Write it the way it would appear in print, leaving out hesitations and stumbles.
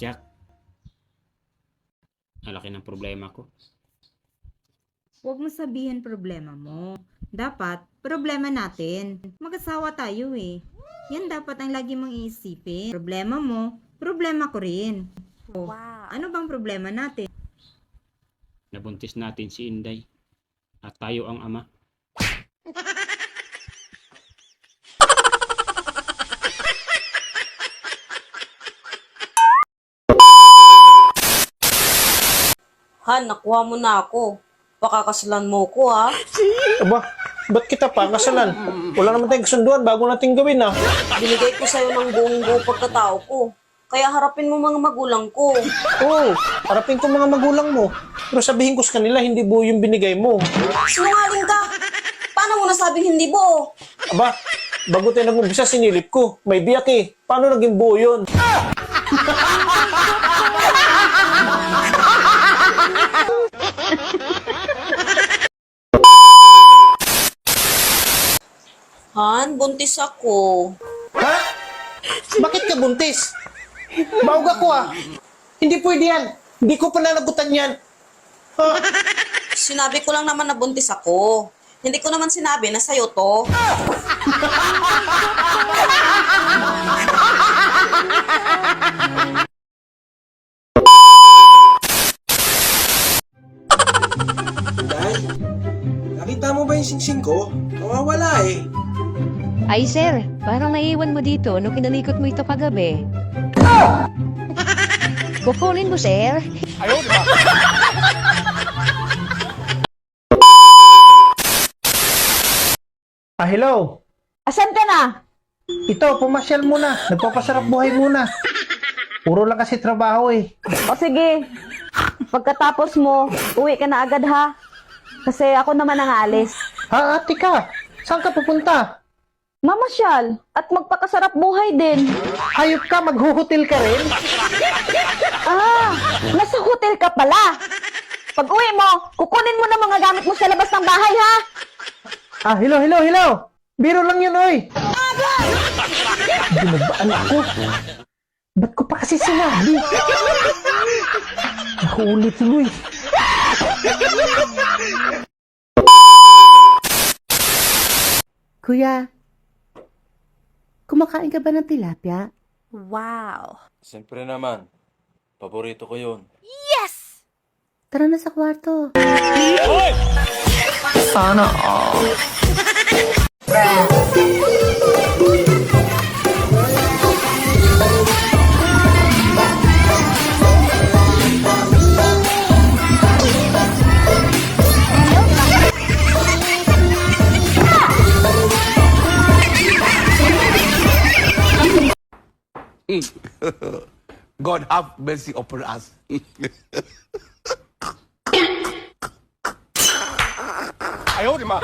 Jack. Ang laki ng problema ko. Huwag mo sabihin problema mo. Dapat, problema natin. Mag-asawa tayo eh. Yan dapat ang lagi mong iisipin. Problema mo, problema ko rin. Oh, ano bang problema natin? Nabuntis natin si Inday. At tayo ang ama. Han, nakuha mo na ako. Pakakasalan mo ko, ha? Aba, ba't kita pa kasalan? Wala naman tayong kasunduan bago nating gawin, ah. Binigay ko sa'yo ng buong-buo pagkatao ko. Kaya harapin mo mga magulang ko. Oo, harapin ko mga magulang mo. Pero sabihin ko sa kanila, hindi buo yung binigay mo. Sinungaling ka! Paano mo nasabing hindi buo? Aba, bago tayo nag-umpisa, sinilip ko. May biyak eh. Paano naging buo yun? Han, buntis ako. Ha? Bakit ka buntis? Bauga ko ah. Hindi pwede yan. Hindi ko pananagutan yan. Ha? Sinabi ko lang naman na buntis ako. Hindi ko naman sinabi na sa'yo to. Day, nakita mo ba yung singsing ko? Nawawala eh. Ay, sir, parang naiiwan mo dito nung kinalikot mo ito kagabi. Kukunin mo, sir. Ah, hello. Asan ka na? Ito, pumasyal muna. Nagpapasarap buhay muna. Puro lang kasi trabaho eh. O sige, pagkatapos mo, uwi ka na agad ha. Kasi ako naman ang alis. Ha, ate ka? Saan ka pupunta? Mamasyal at magpakasarap buhay din. Hayop ka, maghuhotel ka rin? Ah, nasa hotel ka pala. Pag uwi mo, kukunin mo na mga gamit mo sa labas ng bahay ha. Ah, hello. Biro lang yun, oy. Binabaan ako. Ba't ko pa kasi sinabi? Nakuulit tuloy. Kuya, kumakain ka ba ng tilapia? Siyempre naman. Paborito ko yun. Tara na sa kwarto. Sana God have mercy upon us. Ayaw, di ma.